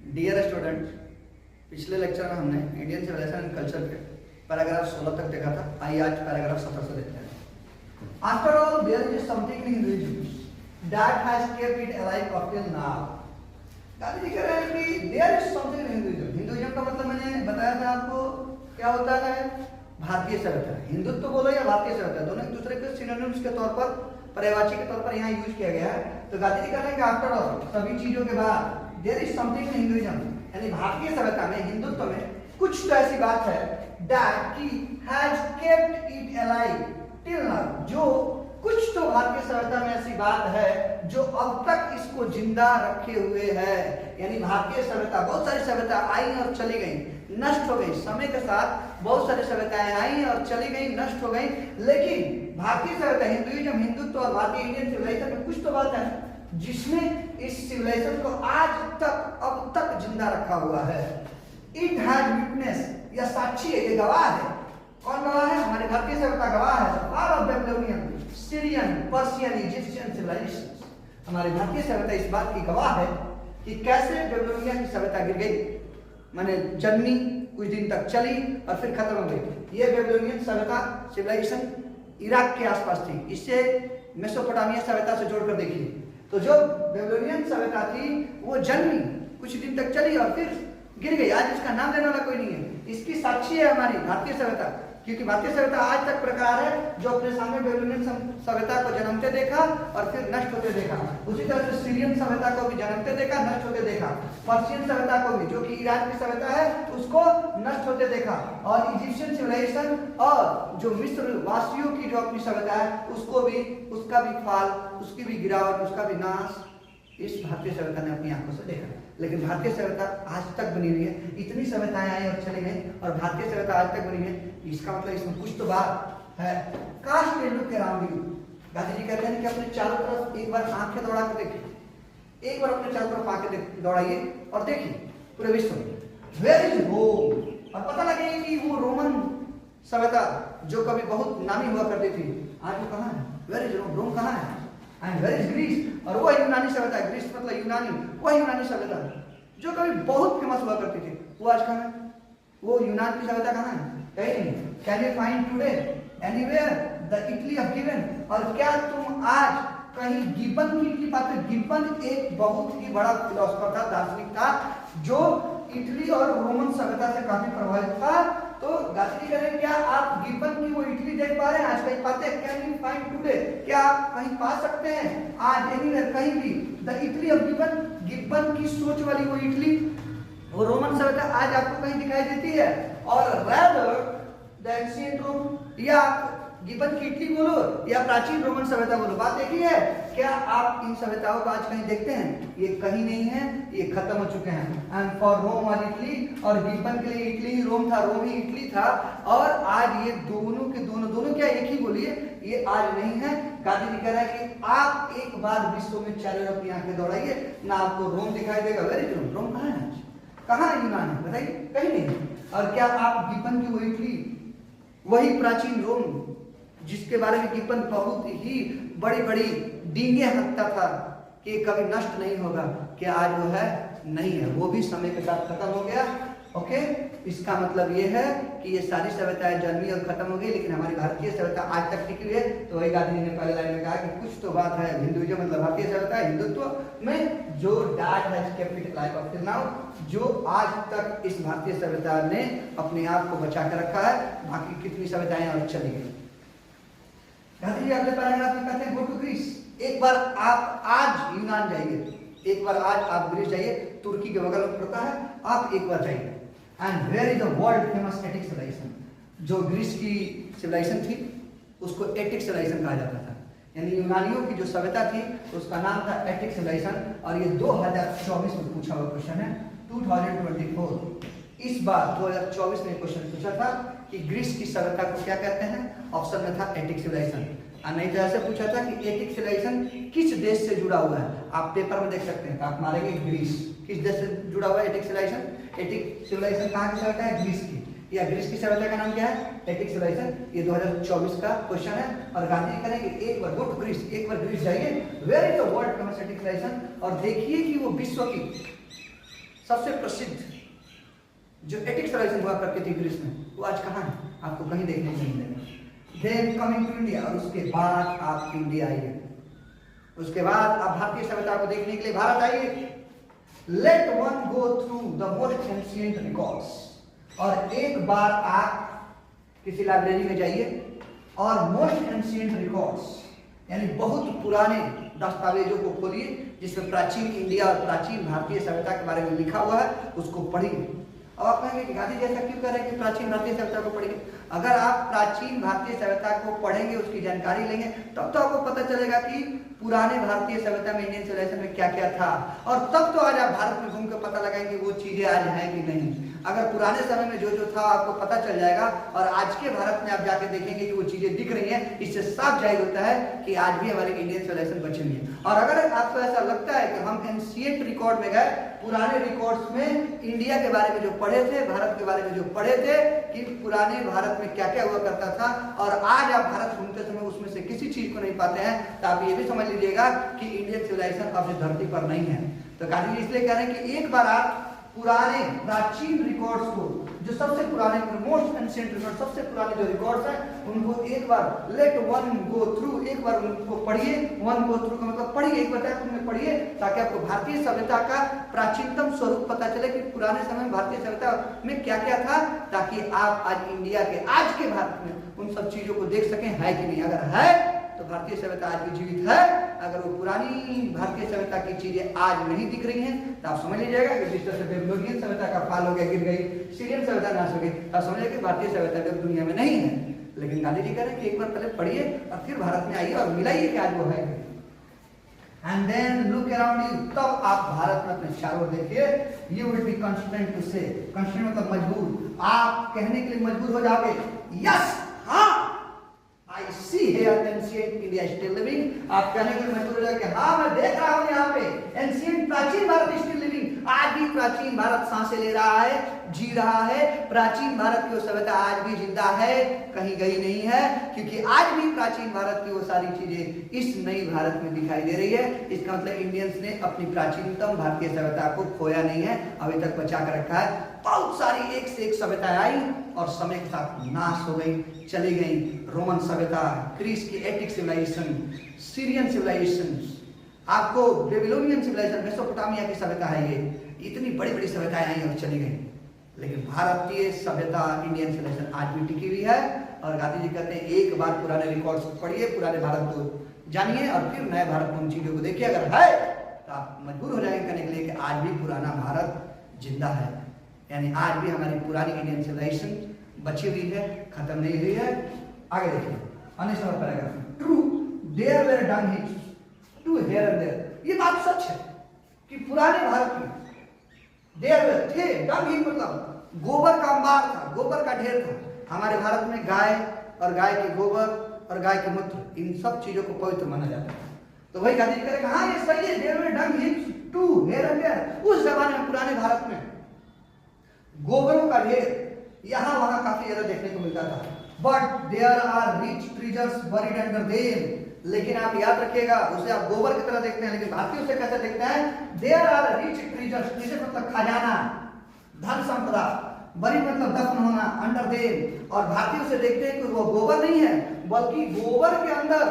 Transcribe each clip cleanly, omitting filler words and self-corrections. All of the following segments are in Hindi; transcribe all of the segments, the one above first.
डियर स्टूडेंट, पिछले लेक्चर में हमने इंडियन सिविलाइजेशन एंड कल्चर के पैराग्राफ 16 तक देखा था। आइए आज पैराग्राफ 17 से देखते हैं। After all there is something in Hinduism that has kept it alive up till now. Gandhi ji कह रहे हैं कि there is something in Hinduism. Hinduism का मतलब मैंने बताया था आपको क्या होता है, भारतीय सभ्यता। हिंदुत्व बोलो या भारतीय सभ्यता, दोनों एक दूसरे के सिनोनिम्स के तौर पर, पर्यायवाची के तौर पर यहाँ यूज किया गया है। तो गांधी जी कह रहे हैं कि आफ्टर ऑल, सभी चीजों के बाद, there is something in Hinduism, यानी भारतीय सभ्यता में, हिंदुत्व में कुछ तो ऐसी बात है दैट की has kept it alive till now, जो कुछ तो भारतीय सभ्यता में ऐसी बात है जो अब तक इसको जिंदा रखे हुए है। यानी भारतीय सभ्यता, बहुत सारी सभ्यता आई और चली गई, नष्ट हो गई। समय के साथ बहुत सारी सभ्यताएं आई और चली गई, नष्ट हो गई, लेकिन भारतीय सभ्यता, हिंदुइज्म, हिंदुत्व और भारतीय इंडियन सिविलाइजेशन में कुछ तो बात है जिसने इस सिविलाइजेशन को आज तक, अब तक जिंदा रखा हुआ है। इट हैज विटनेस, यह साक्षी है, ये गवाह है। कौन गवाह है? हमारी भारतीय सभ्यता गवाह है। All of Babylonian, Syrian, Persian, Egyptian civilisations, हमारी भारतीय सभ्यता इस बात की गवाह है कि कैसे बेबीलोनिया की सभ्यता गिर गई, माने जन्मी, कुछ दिन तक चली और फिर खत्म हो गई। ये बेबीलोनियन सभ्यता, सिविलाइजेशन इराक के आसपास थी। इससे मेसोपोटामिया सभ्यता से जोड़कर देखिए तो जो बेबीलोनियन सभ्यता थी वो जन्मी, कुछ दिन तक चली और फिर गिर गई। आज इसका नाम देने वाला कोई नहीं है। इसकी साक्षी है हमारी भारतीय सभ्यता, क्योंकि भारतीय सभ्यता आज तक प्रकार है जो अपने सामने बेबीलोनियन सभ्यता को जन्मते देखा और फिर नष्ट होते देखा। उसी तरह से सीरियन सभ्यता को भी जन्मते देखा, नष्ट होते देखा। पर्शियन सभ्यता को भी, जो कि ईरान की सभ्यता है, उसको नष्ट होते देखा। और इजिप्शियन सिविलाइजेशन और जो मिस्र वासियों की जो अपनी सभ्यता है, उसको भी, उसका भी फाल, उसकी भी गिरावट, उसका भी नाश इस भारतीय सभ्यता ने अपनी आंखों से देखा। लेकिन भारतीय सभ्यता आज तक बनी हुई है। इतनी सभ्यताएं आई और चली गई और भारतीय सभ्यता आज तक बनी है, इसका मतलब इसमें कुछ तो बात है। काश we look around you. Gandhi ji कहते हैं कि अपने चारों तरफ एक बार आंखें दौड़ा कर देखिए, एक बार अपने चारों तरफ आंखें दौड़ाइए और देखिए पूरे विश्व में वेयर इज रोम, और पता लगे कि वो रोमन सभ्यता जो कभी बहुत नामी हुआ करती थी, आज वो कहाँ है? वेयर इज रोम, रोम कहाँ है? एंड वेयर इज ग्रीस, और वो यूनानी सभ्यता, ग्रीस मतलब यूनानी, वह यूनानी सभ्यता जो कभी बहुत फेमस हुआ करती थी, वो आज कहाँ है? वो यूनान की सभ्यता कहाँ है? कहीं नहीं। Can you find today anywhere the Italy of gibbon? और क्या तुम आज कहीं गिबन की इटली पाते? गिबन एक बहुत ही बड़ा फिलोसोफर था, दार्शनिक था, जो इटली और रोमन सभ्यता से काफी प्रभावित था। तो गांधी जी कह रहे हैं क्या आप गिबन की वो इटली देख पा रहे हैं? आज कहीं पाते हैं? कैन यू फाइंड टुडे, क्या आप कहीं पा सकते हैं आज एनीवेयर, कहीं भी, the Italy of gibbon? Gibbon की सोच वाली वो इटली, वो रोमन सभ्यता आज आपको कहीं दिखाई देती है? और rather the ancient Rome, या आप गिबन की इटली बोलो या प्राचीन रोमन सभ्यता बोलो, बात एक ही है। क्या आप इन सभ्यताओं को आज कहीं देखते हैं? ये कहीं नहीं है, ये खत्म हो चुके हैं। एंड फॉर रोम और इटली, और गिबन के लिए इटली ही रोम था, रोम ही इटली था, और आज ये दोनों के दोनों क्या एक ही बोलिए, ये आज नहीं है। गांधी जी कह रहा है कि आप एक बार विश्व में चारों ओर अपनी आंखें दौड़ाइए ना, आपको रोम दिखाई देगा। वेरी गुड, रोम कहाँ है? कहाँ है यूनान है? बताइए, कहीं नहीं। और क्या आप गिबन की वो इटली, वही प्राचीन रोम जिसके बारे में गिबन बहुत ही बड़ी बड़ी डींगे हंकता था कि कभी नष्ट नहीं होगा, क्या आज वो है? नहीं है, वो भी समय के साथ खत्म हो गया। ओके, इसका मतलब ये है कि ये सारी सभ्यताएं जन्मी और खत्म हो गई, लेकिन हमारी भारतीय सभ्यता आज तक टिकी हुई है। तो वही गांधी जी ने पहले लाइन में कहा कि कुछ तो बात है। हिंदुइज्म मतलब भारतीय सभ्यता, हिंदुत्व में जो that has kept it alive up till now, जो आज तक इस भारतीय सभ्यता ने अपने आप को बचा कर रखा है। बाकी कितनी सभ्यताएं और चली गई। गांधी जी अगले पैराग्राफ में कहते हैं गो टू ग्रीस। एक बार आप आज यूनान जाइए, एक बार आज आप ग्रीस जाइए, तुर्की के बगल में पड़ता है, आप एक बार जाइए। And where is the world famous Attic civilisation? जो ग्रीस की सिविलाइजेशन थी उसको एटिक सिविलाइजेशन कहा जाता था, यानी यूनानियों की जो सभ्यता थी उसका नाम था एटिक सिविलाइजेशन। और ये 2024 में पूछा हुआ क्वेश्चन है, 2024। इस बार 2024 में क्वेश्चन पूछा था कि ग्रीस की सभ्यता को क्या कहते हैं? ऑप्शन में था एटिक सिविलाइजेशन। और नहीं तो ऐसे पूछा था कि एटिक सिविलाइजेशन किस देश से जुड़ा हुआ है? आप पेपर में देख सकते हैं, आप मारेंगे ग्रीस, किस देश से जुड़ा हुआ है एटिक सिविलाइजेशन? एटिक सिविलाइजेशन कहाँ की सभ्यता है? ग्रीस की। या ग्रीस की सभ्यता का नाम क्या है? Attic civilisation. ये 2024 का क्वेश्चन है। और गांधी जी करेंगे एक बार गो टू ग्रीस, एक बार ग्रीस जाइए, where is the world famous Attic civilisation, और देखिए कि वो विश्व की सबसे प्रसिद्ध जो एथिक्स सिविलाइजेशन हुआ करती थी ग्रीस में, वो आज कहाँ है? आपको कहीं देखने को नहीं मिलेगा। देन कमिंग टू इंडिया, और उसके बाद आप इंडिया आइए, उसके बाद आप भारतीय सभ्यता को देखने के लिए भारत आइए। Let one go through the most ancient records, और एक बार आप किसी लाइब्रेरी में जाइए और मोस्ट एंशिएंट रिकॉर्ड्स यानी बहुत पुराने दस्तावेजों को खोलिए जिसमें प्राचीन इंडिया और प्राचीन भारतीय सभ्यता के बारे में लिखा हुआ है, उसको पढ़िए। अब आप कहेंगे कि गांधी जी ऐसा क्यों कह रहे हैं कि प्राचीन भारतीय सभ्यता को पढ़िए? अगर आप प्राचीन भारतीय सभ्यता को पढ़ेंगे, उसकी जानकारी लेंगे, तब तो आपको पता चलेगा कि पुराने भारतीय सभ्यता में, इंडियन सिविलाइजेशन में क्या क्या था, और तब तो आज आप भारत में घूम कर पता लगाएंगे वो चीजें आज हैं कि नहीं। अगर पुराने समय में जो जो था आपको पता चल जाएगा, और आज के भारत में आप जाके देखेंगे कि वो चीजें दिख रही हैं, इससे साफ जाहिर होता है कि आज भी हमारे इंडियन सिविलाइजेशन बची हुई है। और अगर आपको ऐसा लगता है कि हम एंशिएंट रिकॉर्ड में गए, पुराने रिकॉर्ड्स में इंडिया के बारे में जो पढ़े थे, भारत के बारे में जो पढ़े थे कि पुराने भारत में क्या क्या हुआ करता था, और आज आप भारत घूमते समय उसमें से किसी चीज को नहीं पाते हैं, तो आप ये भी समझ लीजिएगा कि इंडियन सिविलाइजेशन अब इस धरती पर नहीं है। तो गांधी जी इसलिए कह रहे हैं कि एक बार आप पुराने प्राचीन रिकॉर्ड्स को, जो सबसे पुराने मोस्ट एंशिएंट रिकॉर्ड, सबसे पुराने जो रिकॉर्ड्स हैं, उनको एक बार लेट वन गो थ्रू, एक बार उनको पढ़िए। वन गो थ्रू का मतलब पढ़िए, एक बार उनमें पढ़िए, ताकि आपको भारतीय सभ्यता का प्राचीनतम स्वरूप पता चले कि पुराने समय में भारतीय सभ्यता में क्या क्या था, ताकि आप आज इंडिया के, आज के भारत में उन सब चीजों को देख सकें है कि नहीं। अगर है तो भारतीय सभ्यता आज भी जीवित है, अगर वो पुरानी भारतीय सभ्यता की चीजें आज नहीं दिख रही हैं, तो आप समझ लीजिएगा कि जिस तरह से बेबीलोनियन सभ्यता का फाल हो गया, गिर गई, सीरियन सभ्यता नाश हो गई, आप समझ लीजिए कि भारतीय सभ्यता अब दुनिया में नहीं है। लेकिन गांधी जी कह रहे हैं कि एक बार पहले पढ़िए और फिर भारत में आइए और मिलाइए कि आज वो है। And then look around you, तब आप भारत में अपने चारों ओर देखिए। You will be constrained to say, constrained मतलब मजबूर, आप कहने के लिए मजबूर हो जाओगे, यस, हाँ, I see here ancient India still living। आप कहने के लिए मजबूर हो जाओगे कि हाँ मैं देख रहा हूँ यहाँ पे ancient प्राचीन भारत still living, आज भी प्राचीन भारत सांसें ले रहा है, जी रहा है। प्राचीन भारत की वो सभ्यता आज भी जिंदा है, कहीं गई नहीं है, क्योंकि आज भी प्राचीन भारत की वो सारी चीजें इस नई भारत में दिखाई दे रही है। इसका मतलब इंडियंस ने अपनी प्राचीनतम भारतीय सभ्यता को खोया नहीं है, अभी तक बचा कर रखा है। बहुत सारी एक से एक सभ्यताएं आई और समय के साथ नाश हो गई, चली गई। रोमन सभ्यता, ग्रीस की एटिक सिविलाइजेशन, सीरियन सिविलाइजेशन, आपको बेबीलोनियन सिविलाइजेशन, मेसोपोटामिया की सभ्यता है, ये इतनी बड़ी बड़ी सभ्यताएं आई और चली गई। लेकिन भारतीय सभ्यता, इंडियन सिविलाइजेशन आज भी टिकी हुई है। और गांधी जी कहते हैं एक बार पुराने रिकॉर्ड्स पढ़िए, पुराने भारत को जानिए और फिर नए भारत में उन चीजों को देखिए। अगर है तो आप मजबूर हो जाएंगे कहने के लिए कि आज भी पुराना भारत जिंदा है, यानी आज भी हमारी पुरानी इंडियन सिविलाइजेशन बची हुई है, खत्म नहीं हुई है। आगे देखिए, अनेक number paragraph, true there were dung huts to here and there, ये बात सच है कि पुराने भारत में देयर वेर थे, डन हिट मतलब गोबर का अंबार था, गोबर का ढेर था। हमारे भारत में गाय और गाय के गोबर और गाय के मूत्र, इन सब चीजों को पवित्र माना जाता है। तो वही गांधी जी करेगा, हाँ ये सही है, there were dung huts to here and there. उस जमाने में पुराने भारत में गोबरों का ढेर यहां वहां काफी ज्यादा देखने को मिलता था। But there are rich treasures buried under them, लेकिन आप याद रखिएगा, उसे आप गोबर की तरह देखते हैं, लेकिन भारतीय उसे कैसे देखते हैं? There are rich treasures, treasure मतलब खजाना, धन संपदा, बरीड मतलब दफन होना, अंडर देम। और भारतीय उसे देखते हैं कि वो गोबर नहीं है, बल्कि गोबर के अंदर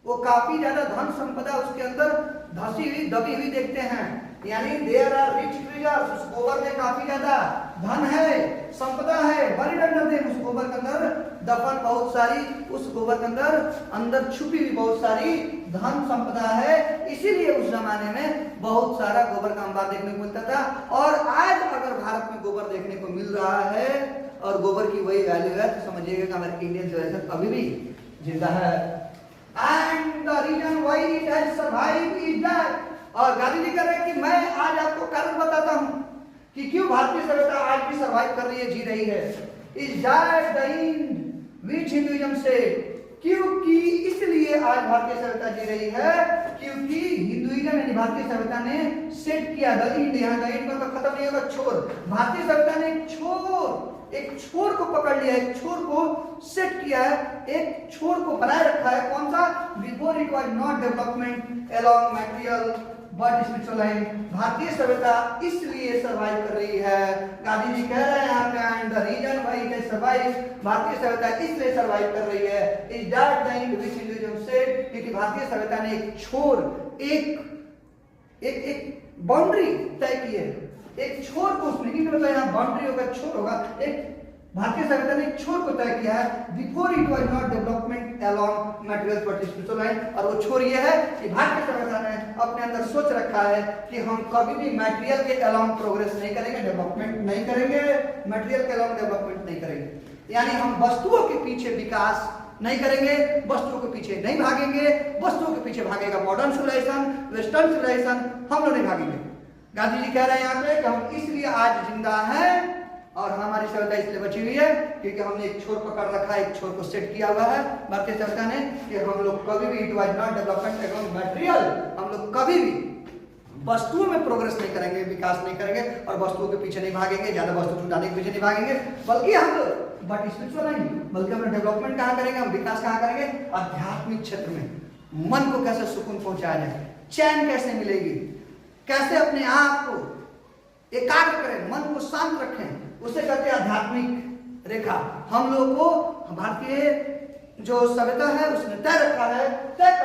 वो काफी ज्यादा धन संपदा उसके अंदर धसी हुई, दबी हुई देखते हैं। यानी देयर आर रिच ट्रेजर्स, उस गोबर में काफी ज्यादा धन है, संपदा है, बरीड अंडर देम, उस गोबर के अंदर दफन बहुत सारी, उस गोबर के अंदर छुपी हुई बहुत सारी धन संपदा है। इसीलिए उस जमाने में बहुत सारा गोबर का अंबार देखने को मिलता था। और आज अगर भारत में गोबर देखने को मिल रहा है और गोबर की वही वैल्यू है, तो समझिएगा कि हमारे इंडियन सिविलाइजेशन अभी भी जिंदा है। And the reason why it has survived is that, और गांधी जी कह रहे हैं कि मैं आज आपको कारण बताता हूं कि क्यों भारतीय सभ्यता आज भी सर्वाइव कर रही है, जी रही है। Is that the end which Hinduism से, क्योंकि इसलिए आज भारतीय सभ्यता जी रही है क्योंकि हिंदुइज्म यानी भारतीय सभ्यता ने सेट किया द एंड, यहां द एंड मतलब खत्म नहीं होगा, छोर। भारतीय सभ्यता ने एक छोर को पकड़ लिया, एक छोर को सेट किया है, एक छोर को बनाए रखा है। कौन सा? Before it was not development along material but spiritual line भारतीय सभ्यता इसलिए सर्वाइव कर रही है। गांधी जी कह रहे हैं यहाँ पे and the reason why it survive, भारतीय सभ्यता इसलिए सर्वाइव कर रही है is that the end which Hinduism set, क्योंकि भारतीय सभ्यता ने एक छोर, एक बाउंड्री तय की है, एक छोर को, उसमें नहीं मतलब यहाँ बाउंड्री होगा, छोर होगा, एक भारतीय सभ्यता ने एक छोर को तय किया है before it was not development along material but spiritual line. और वो छोर ये है कि भारतीय सभ्यता ने अपने अंदर सोच रखा है कि हम कभी भी मटेरियल के अलोंग प्रोग्रेस नहीं करेंगे, डेवलपमेंट नहीं करेंगे, मटेरियल के अलोंग डेवलपमेंट नहीं करेंगे। यानी हम वस्तुओं के पीछे विकास नहीं करेंगे, वस्तुओं के पीछे नहीं भागेंगे, वस्तुओं के पीछे भागेगा मॉडर्न सिविलाइजेशन, वेस्टर्न सिविलाइजेशन, हम लोग नहीं भागेंगे। गांधी जी कह रहे हैं यहाँ पे कि हम इसलिए आज जिंदा हैं और हमारी सभ्यता इसलिए बची हुई है क्योंकि हमने एक छोर पकड़ रखा है, एक छोर को सेट किया हुआ है भारतीय सभ्यता ने कि हम लोग कभी भी it was not development along material, हम लोग कभी भी वस्तुओं में प्रोग्रेस नहीं करेंगे, विकास नहीं करेंगे और वस्तुओं के पीछे नहीं भागेंगे, ज्यादा वस्तु जुटाने के पीछे नहीं भागेंगे, बल्कि हम लोग बट स्पिरिचुअल नहीं, बल्कि हम डेवलपमेंट कहाँ करेंगे, हम विकास कहाँ करेंगे, आध्यात्मिक क्षेत्र में। मन को कैसे सुकून पहुंचाया जाए, चैन कैसे मिलेगी, कैसे अपने आप को एकाग्र करें, मन को शांत रखें, उसे कहते हैं आध्यात्मिक रेखा। हम लोग को भारतीय जो सभ्यता है उसने तय कर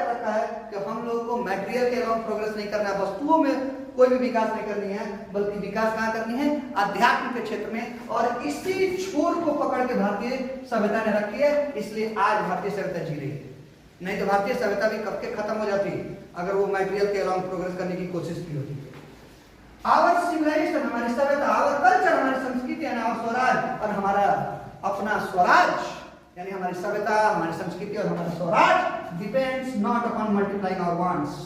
रखा है कि हम लोग को मटेरियल के अलावा प्रोग्रेस नहीं करना है, वस्तुओं में कोई भी विकास नहीं करनी है, बल्कि विकास कहाँ करनी है, अध्यात्म के क्षेत्र में। और इसी छोर को पकड़ के भारतीय सभ्यता ने रखी है, इसलिए आज भारतीय सभ्यता जी रही है। नहीं तो भारतीय सभ्यता भी कब के खत्म हो जाती अगर वो मटेरियल के अलावा प्रोग्रेस करने की कोशिश की होती। आवर सिविलाइजेशन, हमारी सभ्यता, आवर कल्चर, हमारी संस्कृति यानी आवर स्वराज, और हमारा अपना स्वराज यानी हमारी सभ्यता, हमारी संस्कृति और हमारा swaraj depends not upon multiplying our wants.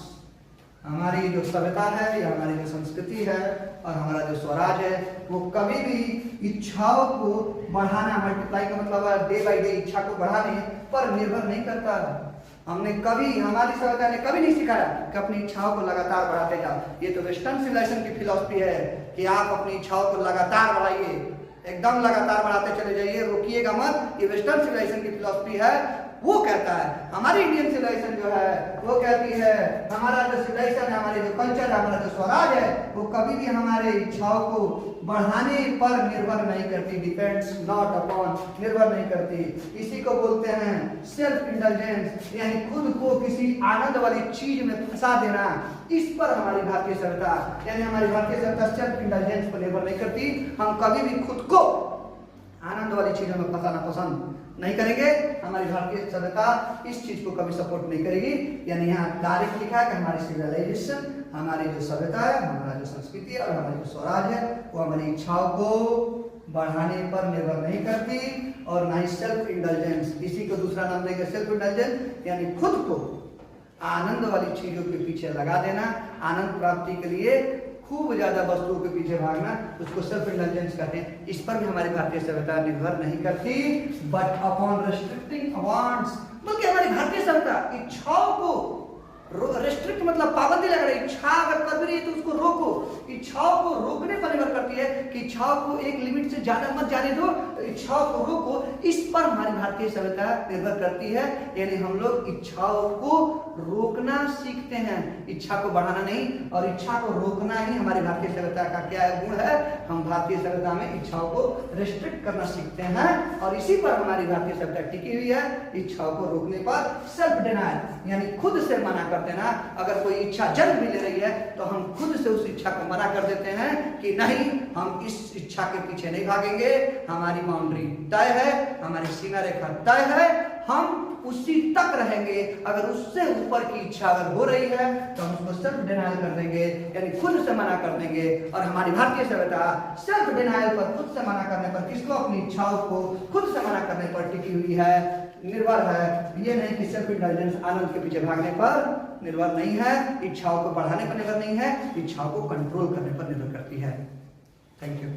हमारी जो सभ्यता है या हमारी जो संस्कृति है और हमारा जो स्वराज है वो कभी भी इच्छाओं को बढ़ाना, मल्टीप्लाई का मतलब डे बाय डे इच्छा को बढ़ाने पर निर्भर नहीं करता। हमने कभी, हमारी सभ्यता ने कभी नहीं सिखाया कि अपनी इच्छाओं को लगातार बढ़ाते जाओ। ये तो वेस्टर्न सिविलाइजेशन की फिलॉसफी है कि आप अपनी इच्छाओं को लगातार बढ़ाइए, एकदम लगातार बढ़ाते चले जाइए, रोकिएगा मत। ये वेस्टर्न सिविलाइजेशन की फिलॉसफी है, वो कहता है। हमारी इंडियन सिविलाइजेशन जो है वो कहती है, हमारा जो सिविलाइजेशन है, हमारे जो कल्चर है, हमारा जो स्वराज है, वो कभी भी हमारे इच्छाओं को बढ़ाने पर निर्भर नहीं करती, डिपेंड्स नॉट अपॉन, निर्भर नहीं करती। इसी को बोलते हैं सेल्फ इंडल्जेंस, यानी खुद को किसी आनंद वाली चीज में फंसा देना। इस पर हमारी भारतीय सभ्यता यानी हमारी भारतीय सभ्यता सेल्फ इंडल्जेंस पर निर्भर नहीं करती। हम कभी भी खुद को आनंद वाली चीजों में फंसाना पसंद नहीं करेंगे। हमारी भारतीय सभ्यता इस चीज को कभी सपोर्ट नहीं करेगी। यानी यहाँ डायरेक्ट लिखा है कि हमारी सिविलाइजेशन, हमारी जो सभ्यता है, हमारा जो संस्कृति है और हमारी जो स्वराज है वो हमारी इच्छाओं को बढ़ाने पर निर्भर नहीं करती और ना ही सेल्फ इंडल्जेंस। इसी को दूसरा नाम देंगे सेल्फ इंडल्जेंस, यानी खुद को आनंद वाली चीजों के पीछे लगा देना, आनंद प्राप्ति के लिए खूब ज्यादा वस्तुओं के पीछे भागना, उसको सेल्फ इंडल्जेंस कहते हैं। इस पर भी हमारी भारतीय सभ्यता निर्भर नहीं करती, बट अपॉन रेस्ट्रिक्टिंग वांट्स, बल्कि हमारी भारतीय सभ्यता इच्छाओं को रेस्ट्रिक्ट मतलब पाबंदी लगा रही। इच्छा अगर कर रही है तो उसको रोको, इच्छाओं को रोकने पर निर्भर करती है कि इच्छाओं को एक लिमिट से ज्यादा मत जाने दो, इच्छाओं को रोको। इस पर हमारी भारतीय सभ्यता निर्भर करती है। यानी हम लोग इच्छाओं को रोकना सीखते हैं, इच्छा को बढ़ाना नहीं, और इच्छा को रोकना ही हमारी भारतीय सभ्यता का क्या गुण है। हम भारतीय सभ्यता में इच्छाओं को रेस्ट्रिक्ट करना सीखते हैं और इसी पर हमारी भारतीय सभ्यता टिकी हुई है। इच्छाओं को रोकने पर सेल्फ डिनायल, यानी खुद से मना कर देना। अगर कोई इच्छा जन्म भी ले रही है तो हम खुद से उस इच्छा को मना कर देते हैं कि नहीं, हम इस इच्छा के पीछे नहीं भागेंगे, हमारी बाउंड्री तय है, हमारी सीमा रेखा तय है, हम उसी तक रहेंगे। अगर उससे ऊपर की इच्छा अगर हो रही है तो हम उसको सेल्फ डिनायल कर देंगे, यानी खुद से मना कर देंगे। और हमारी भारतीय सभ्यता सेल्फ डिनायल पर, खुद से मना करने पर, किसको, अपनी इच्छाओं को खुद से मना करने पर टिकी हुई है, निर्भर है। ये नहीं कि सेल्फ इंडल्जेंस आनंद के पीछे भागने पर निर्भर नहीं है, इच्छाओं को बढ़ाने पर निर्भर नहीं है, इच्छाओं को कंट्रोल करने पर निर्भर करती है। Thank you.